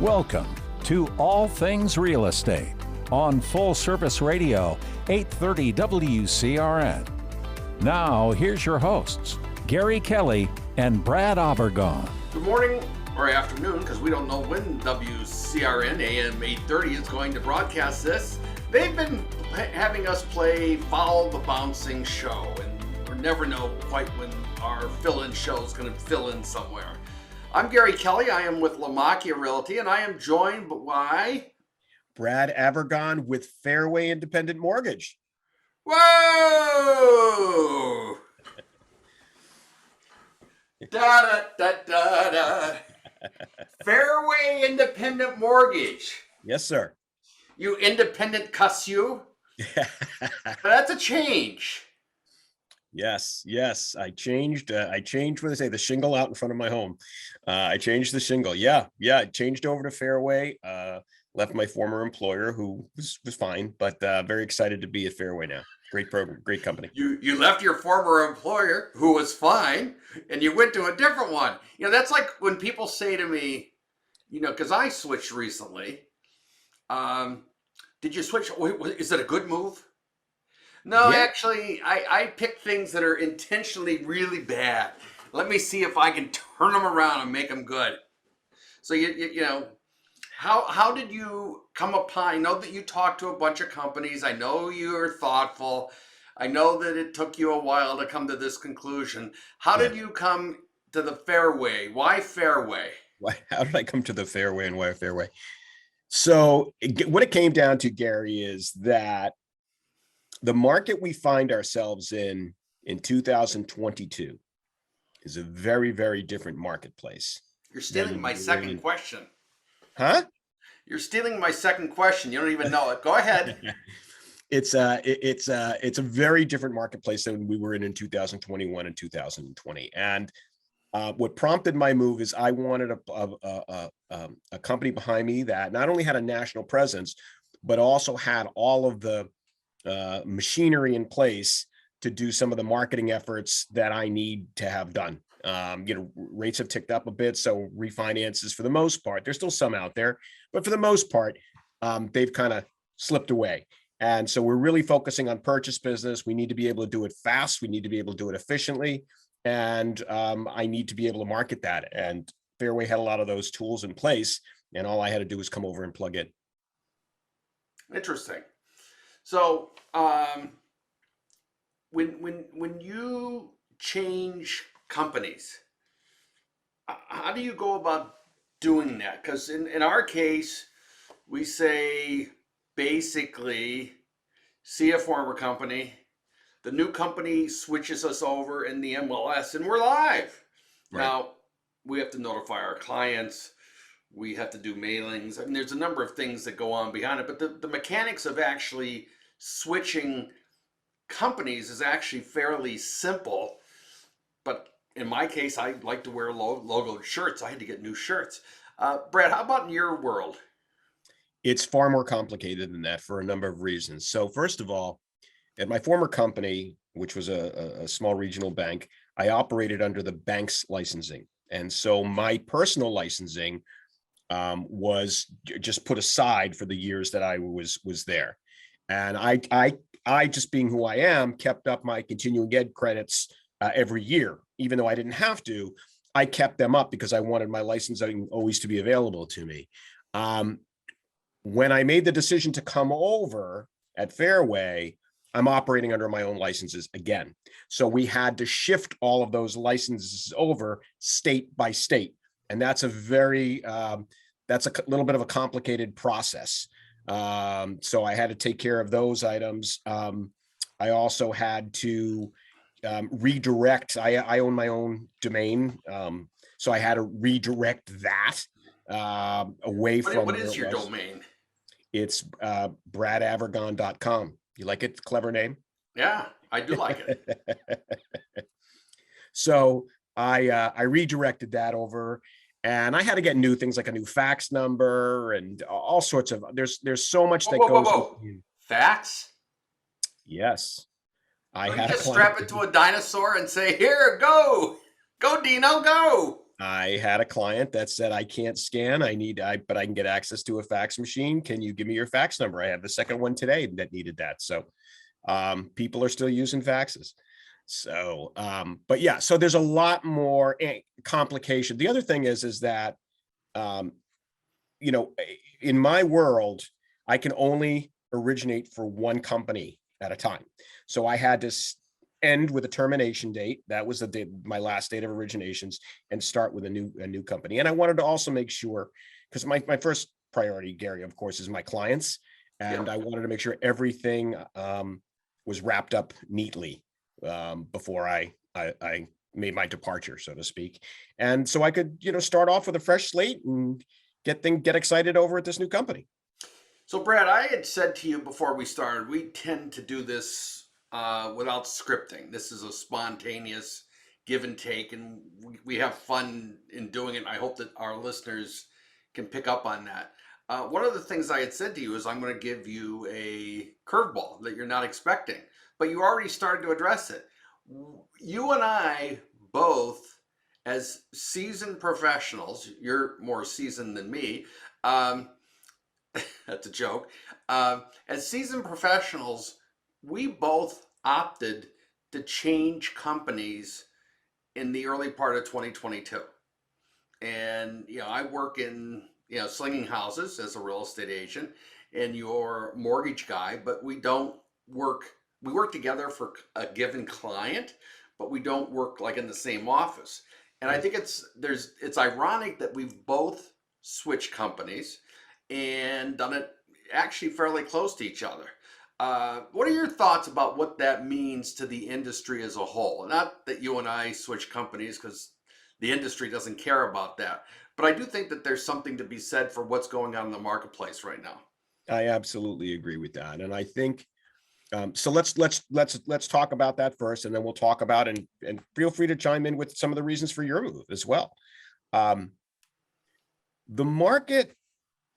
Welcome to All Things Real Estate on Full Service Radio, 830 WCRN. Now, here's your hosts, Gary Kelley and Brad Avergon. Good morning or afternoon, because we don't know when WCRN AM 830 is going to broadcast this. They've been having us play Follow the Bouncing Show, and we never know quite when our fill-in show is going to fill in somewhere. I'm Gary Kelley. I am with Lamakia Realty, and I am joined by Brad Avergon with Fairway Independent Mortgage. Whoa! Da da da da da. Fairway Independent Mortgage. Yes, sir. You independent cuss you. That's a change. Yes. I changed what they say, the shingle out in front of my home. I changed the shingle. Yeah. I changed over to Fairway. Left my former employer, who was fine, but very excited to be at Fairway now. Great program, great company. You left your former employer, who was fine, and you went to a different one. You know, that's like when people say to me, you know, because I switched recently. Did you switch? Is it a good move? No, yeah. Actually, I pick things that are intentionally really bad. Let me see if I can turn them around and make them good. So, you know, how did you come upon, I know that you talked to a bunch of companies. I know you're thoughtful. I know that it took you a while to come to this conclusion. How did you come to the Fairway? Why Fairway? How did I come to the Fairway and why Fairway? So what it came down to, Gary, is that the market we find ourselves in 2022 is a very, very different marketplace. You're stealing my second question. Huh? You're stealing my second question. You don't even know it. Go ahead. It's a very different marketplace than we were in 2021 and 2020. And what prompted my move is I wanted a company behind me that not only had a national presence, but also had all of the machinery in place to do some of the marketing efforts that I need to have done. Rates have ticked up a bit, so refinances for the most part, there's still some out there, but for the most part, they've kind of slipped away. And so we're really focusing on purchase business. We need to be able to do it fast. We need to be able to do it efficiently. And I need to be able to market that. And Fairway had a lot of those tools in place, and all I had to do was come over and plug in. Interesting. So when you change companies, how do you go about doing that? Because in our case, we say basically see a former company, the new company switches us over in the MLS, and we're live. Right. Now, we have to notify our clients. We have to do mailings. I mean, there's a number of things that go on behind it, but the mechanics of actually switching companies is actually fairly simple. But in my case, I like to wear logoed shirts. I had to get new shirts. Brad, how about in your world? It's far more complicated than that for a number of reasons. So first of all, at my former company, which was a small regional bank, I operated under the bank's licensing. And so my personal licensing was just put aside for the years that I was there. And I just being who I am, kept up my continuing ed credits every year, even though I didn't have to. I kept them up because I wanted my licensing always to be available to me. When I made the decision to come over at Fairway, I'm operating under my own licenses again. So we had to shift all of those licenses over state by state. And that's that's a little bit of a complicated process. So I had to take care of those items. I also had to redirect. I own my own domain. So I had to redirect that away from. What is your domain? It's bradavergon.com. You like it? Clever name? Yeah, I do like it. So I redirected that over, and I had to get new things like a new fax number and all sorts of. There's so much that goes. Whoa. Fax? Yes, I or had you just strap it to a dinosaur and say, "Here, go Dino, go." I had a client that said, I can't scan. But I can get access to a fax machine. Can you give me your fax number? I have the second one today that needed that. So people are still using faxes. So, but yeah, so there's a lot more complication. The other thing is that, um, in my world, I can only originate for one company at a time. So I had to end with a termination date. That was the date, my last date of originations, and start with a new company. And I wanted to also make sure, because my first priority, Gary, of course, is my clients. And Yeah. I wanted to make sure everything was wrapped up neatly before I made my departure, so to speak. And so I could, start off with a fresh slate and get excited over at this new company. So, Brad, I had said to you before we started, we tend to do this without scripting. This is a spontaneous give and take, and we have fun in doing it. I hope that our listeners can pick up on that. One of the things I had said to you is I'm going to give you a curveball that you're not expecting, but you already started to address it. You and I both, as seasoned professionals, you're more seasoned than me. Um, that's a joke. As seasoned professionals, we both opted to change companies in the early part of 2022. And, I work in, slinging houses as a real estate agent, and you're a mortgage guy, but we don't work, we work together for a given client, but we don't work like in the same office. And I think it's ironic that we've both switched companies and done it actually fairly close to each other. What are your thoughts about what that means to the industry as a whole? Not that you and I switch companies, because the industry doesn't care about that. But I do think that there's something to be said for what's going on in the marketplace right now. I absolutely agree with that. And I think, so let's talk about that first, and then we'll talk about, and feel free to chime in with some of the reasons for your move as well. The market,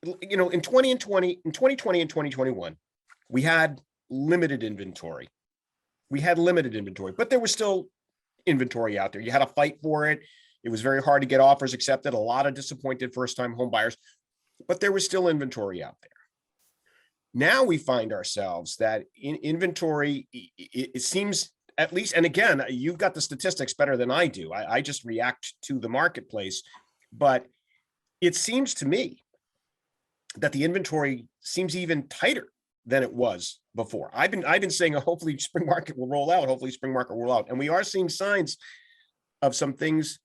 in 2020 and 2021, we had limited inventory. But there was still inventory out there. You had to fight for it. It was very hard to get offers accepted. A lot of disappointed first-time home buyers, but there was still inventory out there. Now we find ourselves that in inventory, it seems, at least, and again, you've got the statistics better than I do. I just react to the marketplace, but it seems to me that the inventory seems even tighter than it was before. I've been saying, hopefully spring market will roll out. And we are seeing signs of some things,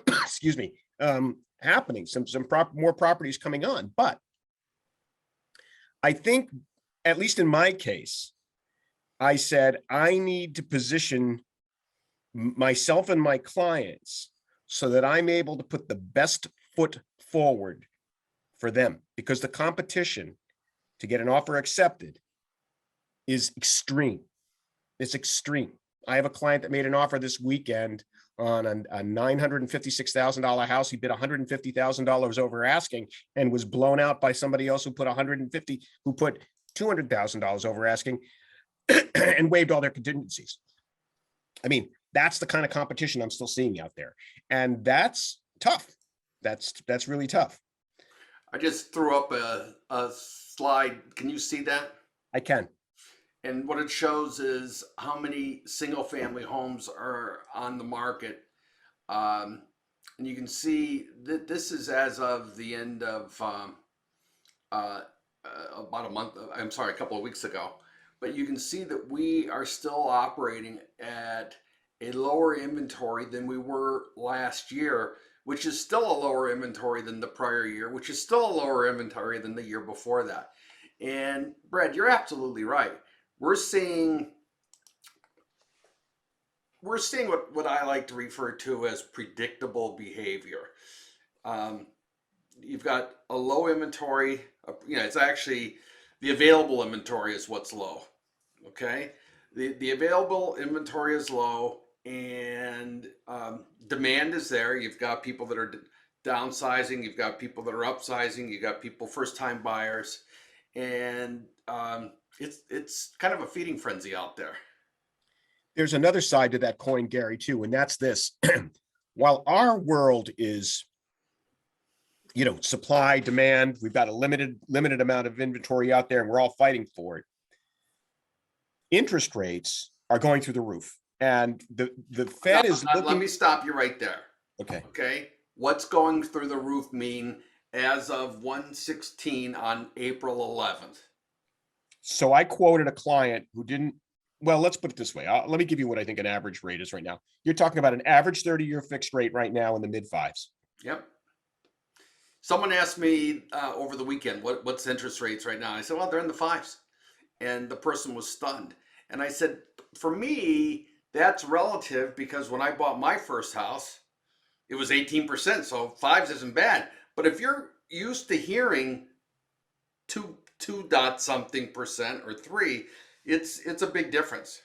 excuse me, happening, more properties coming on. But I think, at least in my case, I said, I need to position myself and my clients so that I'm able to put the best foot forward for them, because the competition to get an offer accepted is extreme. It's extreme. I have a client that made an offer this weekend on a $956,000 house. He bid $150,000 over asking and was blown out by somebody else who put $200,000 over asking and waived all their contingencies. I mean, that's the kind of competition I'm still seeing out there. And that's tough. That's really tough. I just threw up a slide. Can you see that? I can. And what it shows is how many single family homes are on the market. And you can see that this is as of the end of about a couple of weeks ago. But you can see that we are still operating at a lower inventory than we were last year, which is still a lower inventory than the prior year, which is still a lower inventory than the year before that. And Brad, you're absolutely right. We're seeing what I like to refer to as predictable behavior. You've got a low inventory. It's actually the available inventory is what's low. Okay, the available inventory is low, and demand is there. You've got people that are downsizing. You've got people that are upsizing. You've got people first-time buyers, and it's kind of a feeding frenzy out there. There's another side to that coin, Gary, too, and that's this. while our world is, supply, demand, we've got a limited amount of inventory out there and we're all fighting for it. Interest rates are going through the roof. And the Fed is looking. Let me stop you right there. Okay. Okay. What's going through the roof mean as of 1/16 on April 11th? So I quoted a client who didn't, well, let's put it this way. Let me give you what I think an average rate is right now. You're talking about an average 30-year fixed rate right now in the mid fives. Yep. Someone asked me over the weekend, what's interest rates right now? I said, well, they're in the fives. And the person was stunned. And I said, for me, that's relative because when I bought my first house, it was 18%. So fives isn't bad. But if you're used to hearing two dot something percent or 3, it's a big difference.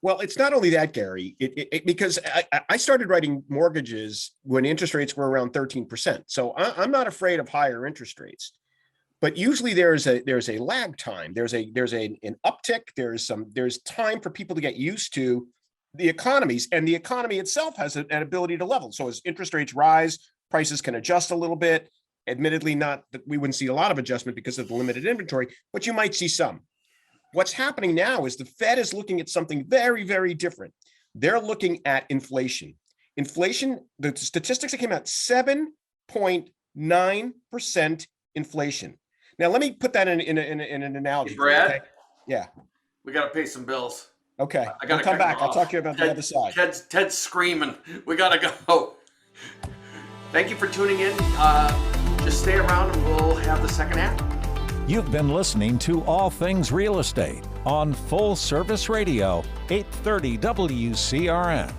Well, it's not only that, Gary, because I started writing mortgages when interest rates were around 13%. So I'm not afraid of higher interest rates, but usually there's a lag time. There's an uptick. There's time for people to get used to the economies, and the economy itself has an ability to level. So as interest rates rise, prices can adjust a little bit. Admittedly, not that we wouldn't see a lot of adjustment because of the limited inventory, but you might see some. What's happening now is the Fed is looking at something very, very different. They're looking at inflation. Inflation, the statistics that came out, 7.9% inflation. Now, let me put that in an analogy. Hey, Brad? Okay? Yeah. We got to pay some bills. Okay. I got to come back. I'll talk to you about the other side. Ted's screaming. We got to go. Thank you for tuning in. Just stay around and we'll have the second half. You've been listening to All Things Real Estate on Full Service Radio, 830 WCRN.